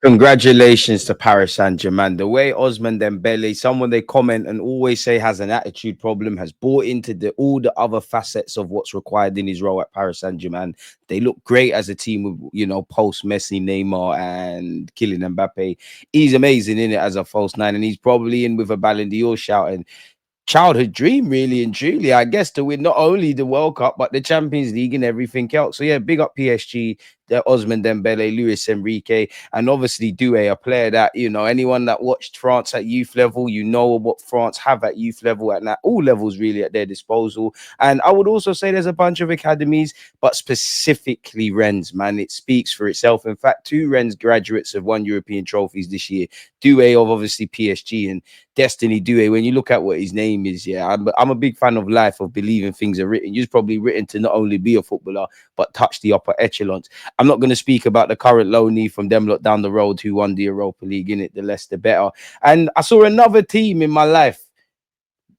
Congratulations to Paris Saint-Germain. The way Ousmane Dembele, someone they comment and always say has an attitude problem, has bought into all the other facets of what's required in his role at Paris Saint-Germain. They look great as a team with, you know, post Messi, Neymar and Kylian Mbappe. He's amazing in it as a false nine, and he's probably in with a Ballon d'Or shout. And childhood dream, really and truly, I guess, to win not only the World Cup but the Champions League and everything else. So yeah, big up PSG, Ousmane Dembele, Luis Enrique, and obviously Doué, a player that, you know, anyone that watched France at youth level, you know what France have at youth level and at all levels really at their disposal. And I would also say there's a bunch of academies, but specifically Rennes, man, it speaks for itself. In fact, 2 Rennes graduates have won European trophies this year. Doué of obviously PSG and Destiny Doué. When you look at what his name is, yeah, I'm a big fan of life, of believing things are written. You're probably written to not only be a footballer, but touch the upper echelons. I'm not going to speak about the current loanee from them lot down the road who won the Europa League, in it, the less the better. And I saw another team in my life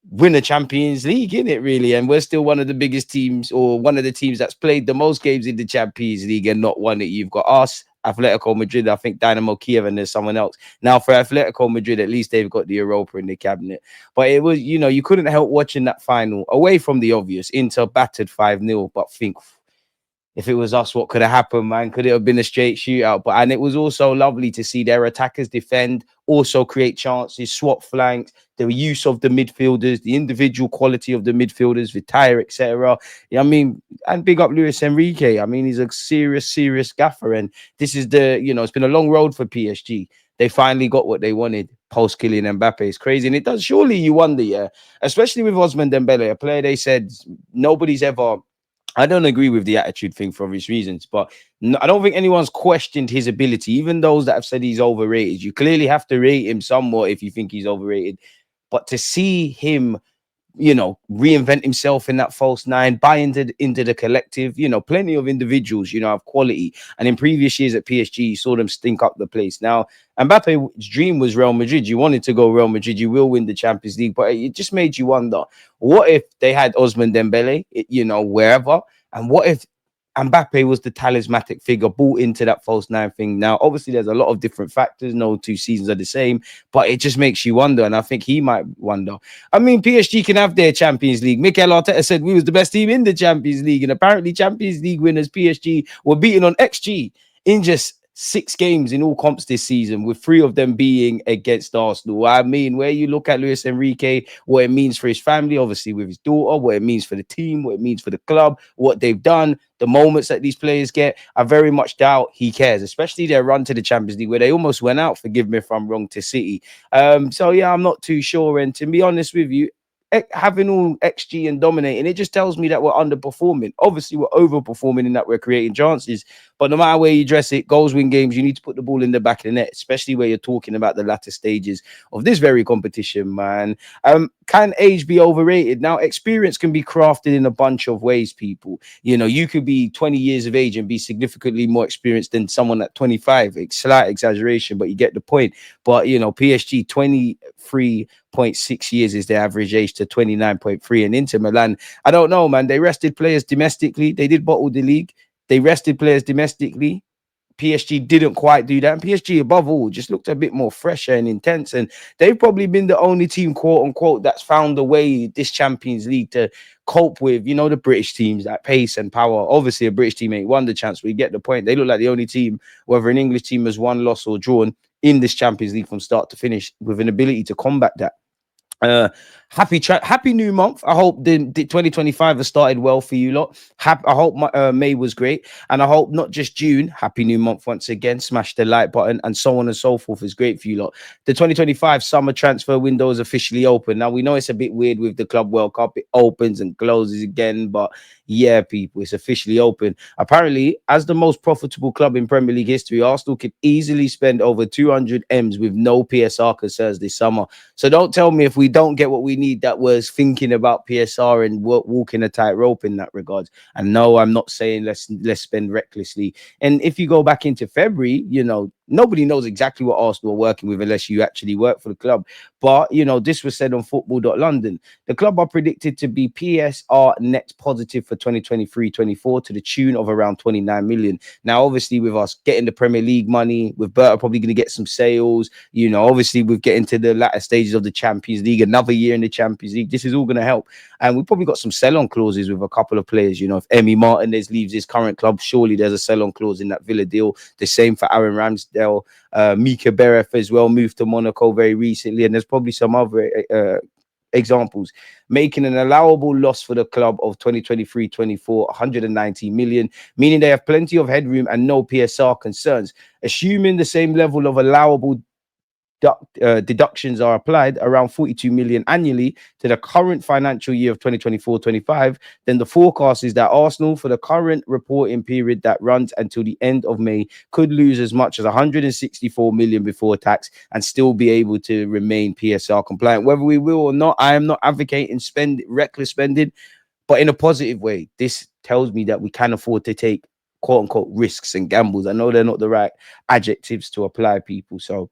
win a Champions League, in it, really, and we're still one of the biggest teams, or one of the teams that's played the most games in the Champions League and not won it. You've got us, Atletico Madrid, I think Dynamo Kiev, and there's someone else. Now for Atletico Madrid, at least they've got the Europa in the cabinet. But it was, you know, you couldn't help watching that final, away from the obvious. Inter battered 5-0, but think, if it was us, what could have happened, man? Could it have been a straight shootout? And it was also lovely to see their attackers defend, also create chances, swap flanks, the use of the midfielders, the individual quality of the midfielders, retire, etc. Yeah, I mean, and big up Luis Enrique. I mean, he's a serious gaffer. And this is the, you know, it's been a long road for PSG. They finally got what they wanted post Kylian Mbappe. It's crazy. And it does, surely you wonder, yeah, especially with Ousmane Dembele, a player they said nobody's ever. I don't agree with the attitude thing for obvious reasons, but I don't think anyone's questioned his ability. Even those that have said he's overrated, you clearly have to rate him somewhat if you think he's overrated. But to see him, you know, reinvent himself in that false nine, buy into the collective, you know, plenty of individuals, you know, have quality. And in previous years at PSG, you saw them stink up the place. Now, Mbappe's dream was Real Madrid. You wanted to go Real Madrid. You will win the Champions League. But it just made you wonder, what if they had Ousmane Dembele, you know, wherever? And what if Mbappe was the talismanic figure bought into that false nine thing? Now, obviously, there's a lot of different factors. No 2 seasons are the same, but it just makes you wonder. And I think he might wonder. I mean, PSG can have their Champions League. Mikel Arteta said we was the best team in the Champions League. And apparently, Champions League winners, PSG, were beaten on XG in just 6 games in all comps this season, with 3 of them being against Arsenal. I mean, where you look at Luis Enrique, what it means for his family, obviously with his daughter, what it means for the team, what it means for the club, what they've done, the moments that these players get, I very much doubt he cares, especially their run to the Champions League where they almost went out, forgive me if I'm wrong, to City. So yeah, I'm not too sure. And to be honest with you, having all XG and dominating, it just tells me that we're underperforming. Obviously, we're overperforming in that we're creating chances. But no matter where you dress it, goals win games. You need to put the ball in the back of the net, especially where you're talking about the latter stages of this very competition, man. Can age be overrated? Now, experience can be crafted in a bunch of ways, people. You know, you could be 20 years of age and be significantly more experienced than someone at 25. It's slight exaggeration, but you get the point. But, you know, PSG, 23.6 years is their average age to 29.3. And Inter Milan, I don't know, man. They rested players domestically. They did bottle the league. They rested players domestically. PSG didn't quite do that. And PSG, above all, just looked a bit more fresher and intense. And they've probably been the only team, quote unquote, that's found a way this Champions League to cope with, you know, the British teams, that pace and power. Obviously, a British team ain't won the chance. We get the point. They look like the only team, whether an English team has won, lost, or drawn in this Champions League from start to finish, with an ability to combat that. Uh, happy new month. I hope the 2025 has started well for you lot. I hope May was great, and I hope not just June. Happy new month once again. Smash the like button, and so on and so forth is great for you lot. The 2025 summer transfer window is officially open. Now we know it's a bit weird with the Club World Cup. It opens and closes again, but yeah, people, it's officially open. Apparently, as the most profitable club in Premier League history, Arsenal could easily spend over 200 M's with no PSR concerns this summer. So don't tell me if we don't get what we need that was thinking about PSR and walking a tightrope in that regard. And no, I'm not saying let's spend recklessly. And if you go back into February, nobody knows exactly what Arsenal are working with unless you actually work for the club. But, this was said on football.london. The club are predicted to be PSR net positive for 2023-24 to the tune of around 29 million. Now, obviously, with us getting the Premier League money, with Berta probably going to get some sales, obviously, with getting to the latter stages of the Champions League, another year in the Champions League, this is all going to help. And we probably got some sell-on clauses with a couple of players. If Emi Martinez leaves his current club, surely there's a sell-on clause in that Villa deal. The same for Aaron Ramsdale. Mika Beref as well moved to Monaco very recently, and there's probably some other examples, making an allowable loss for the club of 2023-24 190 million, meaning they have plenty of headroom and no PSR concerns. Assuming the same level of allowable deductions are applied, around 42 million annually to the current financial year of 2024-25, then the forecast is that Arsenal, for the current reporting period that runs until the end of May, could lose as much as 164 million before tax and still be able to remain PSR compliant. Whether we will or not, I am not advocating reckless spending, but in a positive way. This tells me that we can afford to take quote unquote risks and gambles. I know they're not the right adjectives to apply, people. So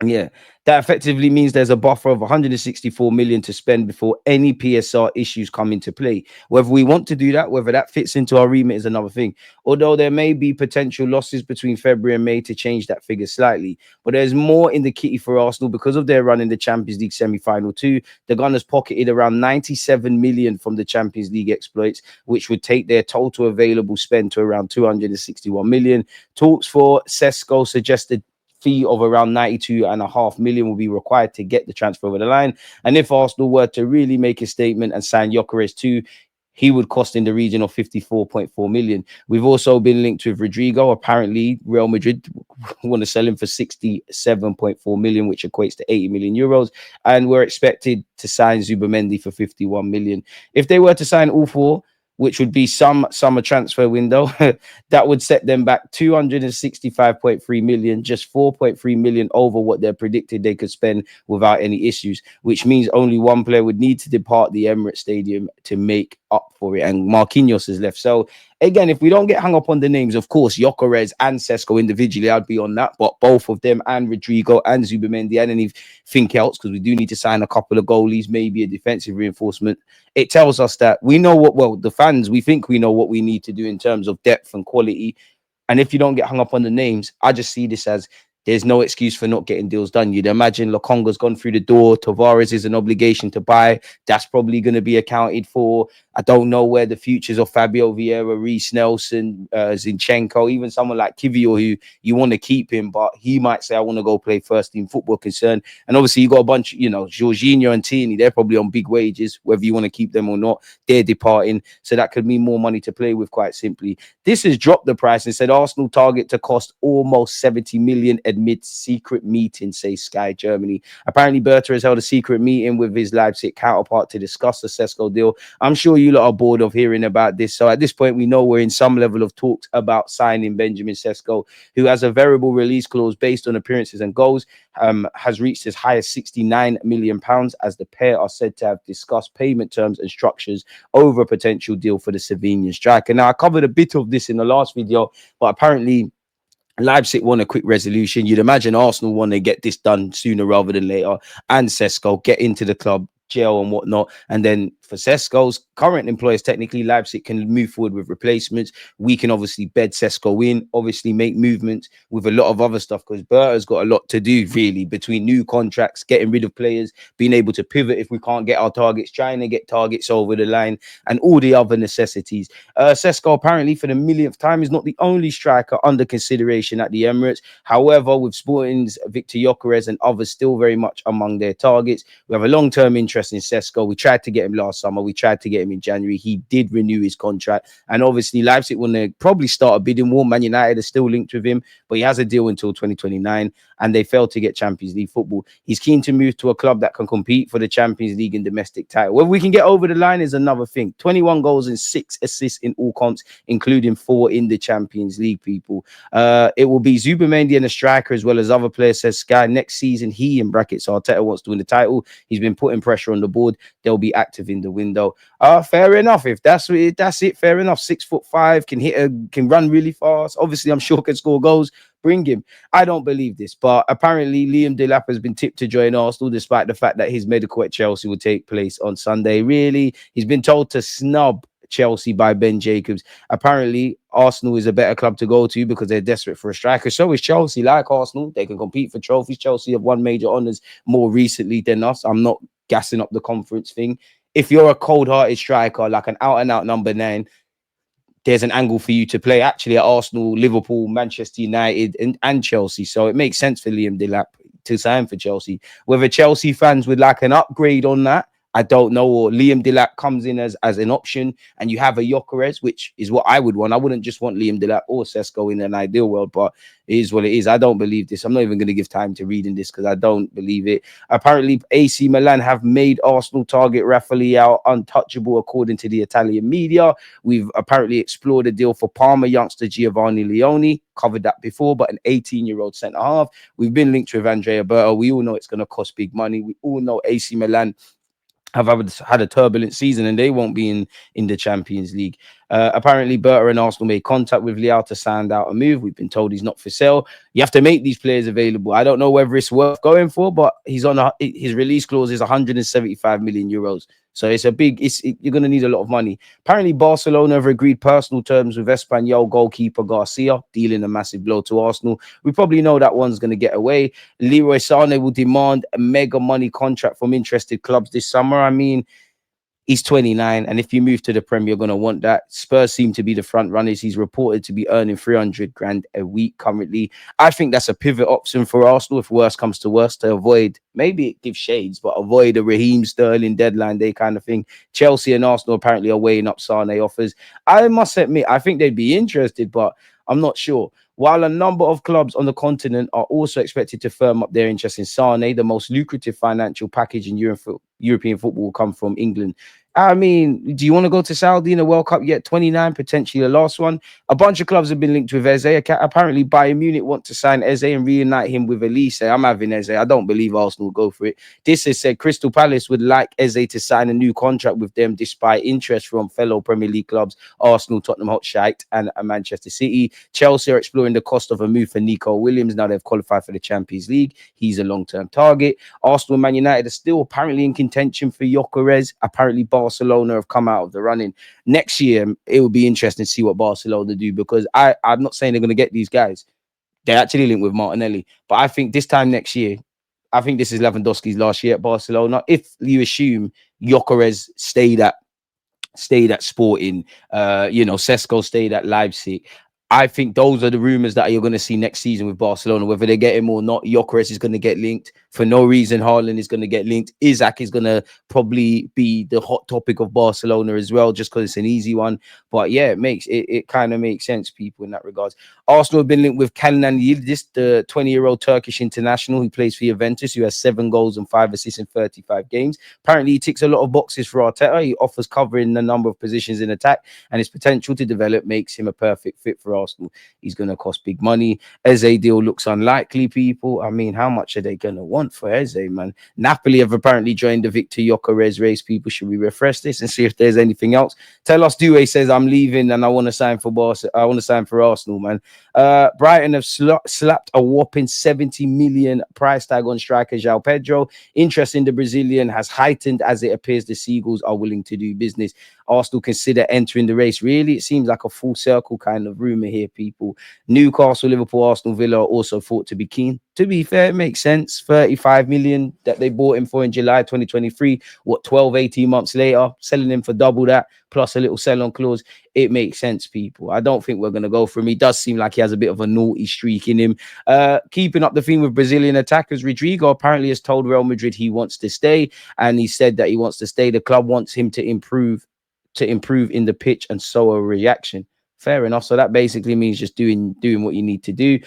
yeah, that effectively means there's a buffer of 164 million to spend before any PSR issues come into play. Whether we want to do that, whether that fits into our remit is another thing. Although there may be potential losses between February and May to change that figure slightly. But there's more in the kitty for Arsenal because of their run in the Champions League semi-final too. The Gunners pocketed around 97 million from the Champions League exploits, which would take their total available spend to around 261 million. Talks for Sesko suggested fee of around 92.5 million will be required to get the transfer over the line. And if Arsenal were to really make a statement and sign Gyökeres too, he would cost in the region of 54.4 million. We've also been linked with Rodrygo. Apparently, Real Madrid want to sell him for 67.4 million, which equates to 80 million euros. And we're expected to sign Zubimendi for 51 million. If they were to sign all four, which would be some summer transfer window, that would set them back 265.3 million, just 4.3 million over what they're predicted they could spend without any issues, which means only one player would need to depart the Emirates Stadium to make up for it. And Marquinhos is left. So again, if we don't get hung up on the names, of course, Gyökeres and Sesko individually, I'd be on that. But both of them and Rodrygo and Zubimendi and anything else, because we do need to sign a couple of goalies, maybe a defensive reinforcement. It tells us that we know the fans, we think we know what we need to do in terms of depth and quality. And if you don't get hung up on the names, I just see this as there's no excuse for not getting deals done. You'd imagine Lokonga's gone through the door. Tavares is an obligation to buy. That's probably going to be accounted for. I don't know where the futures of Fabio Vieira, Reece Nelson, Zinchenko, even someone like Kivior, who you want to keep him, but he might say, I want to go play first team football concern. And obviously you got a bunch, Jorginho and Tierney, they're probably on big wages, whether you want to keep them or not. They're departing. So that could mean more money to play with, quite simply. This has dropped the price and said Arsenal target to cost almost 70 million amid secret meeting, say Sky Germany. Apparently Berta has held a secret meeting with his Leipzig counterpart to discuss the Sesko deal. I'm sure you lot are bored of hearing about this. So at this point, we know we're in some level of talks about signing Benjamin Šeško, who has a variable release clause based on appearances and goals, has reached as high as £69 million, as the pair are said to have discussed payment terms and structures over a potential deal for the Slovenian striker. Now, I covered a bit of this in the last video, but apparently Leipzig want a quick resolution. You'd imagine Arsenal want to get this done sooner rather than later, and Sesko get into the club, gel and whatnot, and then for Sesko's current employers, technically Leipzig can move forward with replacements. We can obviously bed Sesko in, obviously make movements with a lot of other stuff, because Berta's got a lot to do really, between new contracts, getting rid of players, being able to pivot if we can't get our targets, trying to get targets over the line, and all the other necessities. Sesko apparently for the millionth time is not the only striker under consideration at the Emirates. However, with Sporting's Victor Gyökeres and others still very much among their targets, we have a long-term interest in Sesko. We tried to get him last summer. We tried to get him in January. He did renew his contract. And obviously, Leipzig will probably start a bidding war. Man United are still linked with him, but he has a deal until 2029, and they failed to get Champions League football. He's keen to move to a club that can compete for the Champions League and domestic title. Whether we can get over the line is another thing. 21 goals and 6 assists in all comps, including 4 in the Champions League, people. It will be Zubimendi and a striker, as well as other players, says Sky. Next season, he, in brackets, Arteta, wants to win the title. He's been putting pressure on the board. They'll be active in the window. Fair enough. If that's it, fair enough. 6'5", can run really fast. Obviously, I'm sure can score goals. Bring him. I don't believe this, but apparently Liam Delap has been tipped to join Arsenal, despite the fact that his medical at Chelsea will take place on Sunday. Really, he's been told to snub Chelsea by Ben Jacobs. Apparently, Arsenal is a better club to go to because they're desperate for a striker. So is Chelsea. Like Arsenal, they can compete for trophies. Chelsea have won major honours more recently than us. I'm not gassing up the conference thing. If you're a cold-hearted striker, like an out-and-out number 9, there's an angle for you to play actually at Arsenal, Liverpool, Manchester United, and Chelsea. So it makes sense for Liam Delap to sign for Chelsea. Whether Chelsea fans would like an upgrade on that, I don't know, or Liam Delap comes in as an option, and you have a Gyökeres, which is what I would want. I wouldn't just want Liam Delap or Sesko in an ideal world, but it is what it is. I don't believe this. I'm not even going to give time to reading this because I don't believe it. Apparently, AC Milan have made Arsenal target Rafael untouchable, according to the Italian media. We've apparently explored a deal for Parma youngster Giovanni Leone. Covered that before, but an 18-year-old centre-half. We've been linked with Andrea Berto. We all know it's going to cost big money. We all know AC Milan have had a turbulent season, and they won't be in the Champions League. Apparently, Berta and Arsenal made contact with Leao to sound out a move. We've been told he's not for sale. You have to make these players available. I don't know whether it's worth going for, but his release clause is 175 million euros. So it's a big. You're going to need a lot of money. Apparently, Barcelona have agreed personal terms with Espanyol goalkeeper Garcia, dealing a massive blow to Arsenal. We probably know that one's going to get away. Leroy Sané will demand a mega money contract from interested clubs this summer. I mean, he's 29, and if you move to the Premier, you're going to want that. Spurs seem to be the front runners. He's reported to be earning 300 grand a week currently. I think that's a pivot option for Arsenal if worse comes to worse, to avoid, maybe it gives shades, but avoid a Raheem Sterling deadline day kind of thing. Chelsea and Arsenal apparently are weighing up Sané offers. I must admit, I think they'd be interested, but I'm not sure. While a number of clubs on the continent are also expected to firm up their interest in Sané, the most lucrative financial package in European football will come from England. I mean, do you want to go to Saudi in the World Cup yet? 29, potentially the last one. A bunch of clubs have been linked with Eze. Apparently, Bayern Munich want to sign Eze and reunite him with Elise. I'm having Eze. I don't believe Arsenal will go for it. This has said Crystal Palace would like Eze to sign a new contract with them, despite interest from fellow Premier League clubs, Arsenal, Tottenham Hotspur, and Manchester City. Chelsea are exploring the cost of a move for Nico Williams. Now they've qualified for the Champions League. He's a long-term target. Arsenal and Man United are still apparently in contention for Gyökeres. Apparently, Barcelona have come out of the running. Next year, it will be interesting to see what Barcelona do, because I'm not saying they're going to get these guys. They're actually linked with Martinelli. But I think this time next year, I think this is Lewandowski's last year at Barcelona. If you assume Gyökeres stayed at Sporting, Sesko stayed at Leipzig, I think those are the rumors that you're going to see next season with Barcelona. Whether they get him or not, Gyökeres is going to get linked. For no reason, Haaland is going to get linked. HIJACK is going to probably be the hot topic of Barcelona as well, just because it's an easy one. But yeah, it kind of makes sense, people, in that regards. Arsenal have been linked with Kenan Yildiz, the 20-year-old Turkish international who plays for Juventus, who has 7 goals and 5 assists in 35 games. Apparently, he ticks a lot of boxes for Arteta. He offers cover in a number of positions in attack, and his potential to develop makes him a perfect fit for Arsenal. He's going to cost big money. Eze deal looks unlikely, people. I mean, how much are they going to want? want for Eze, man. Napoli have apparently joined the Victor Gyökeres race. People, should we refresh this and see if there's anything else? Tell us, Due says, I'm leaving and I want to sign for I want to sign for Arsenal, man. Brighton have slapped a whopping 70 million price tag on striker João Pedro. Interest in the Brazilian has heightened as it appears the Seagulls are willing to do business. Arsenal consider entering the race. Really, it seems like a full circle kind of rumor here, people. Newcastle, Liverpool, Arsenal, Villa are also thought to be keen. To be fair, it makes sense. 35 million that they bought him for in July 2023. What, 12, 18 months later, selling him for double that, plus a little sell-on clause. It makes sense, people. I don't think we're going to go for him. He does seem like he has a bit of a naughty streak in him. Keeping up the theme with Brazilian attackers, Rodrygo apparently has told Real Madrid he wants to stay, and he said that he wants to stay. The club wants him to improve in the pitch, and so a reaction. Fair enough. So that basically means just doing what you need to do.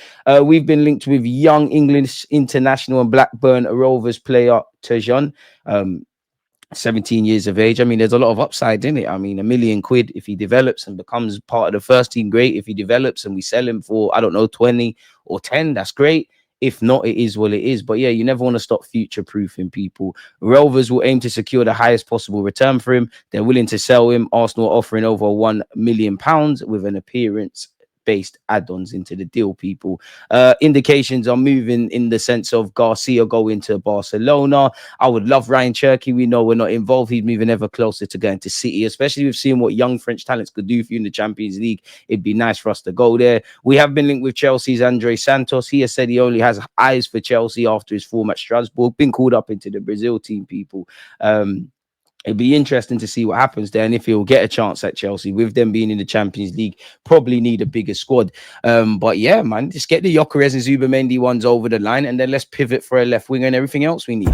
We've been linked with young English international and Blackburn Rovers player Tejan, 17 years of age. I mean, there's a lot of upside in it. I mean, £1 million if he develops and becomes part of the first team, great. If he develops and we sell him for, I don't know, 20 or 10, that's great. If not, it is what it is. But yeah, you never want to stop future-proofing people. Rovers will aim to secure the highest possible return for him. They're willing to sell him. Arsenal are offering over £1 million with an appearance-based add-ons into the deal, people. Indications are moving in the sense of Garcia going to Barcelona. I would love Ryan Cherky. We know we're not involved. He's moving ever closer to going to City, especially with seeing what young French talents could do for you in the Champions League. It'd be nice for us to go there. We have been linked with Chelsea's Andre Santos. He has said he only has eyes for Chelsea after his form at Strasbourg. Been called up into the Brazil team, people. It'd be interesting to see what happens there, and if he'll get a chance at Chelsea. With them being in the Champions League, probably need a bigger squad. But yeah, man, just get the Gyökeres and Zubimendi ones over the line, and then let's pivot for a left winger and everything else we need.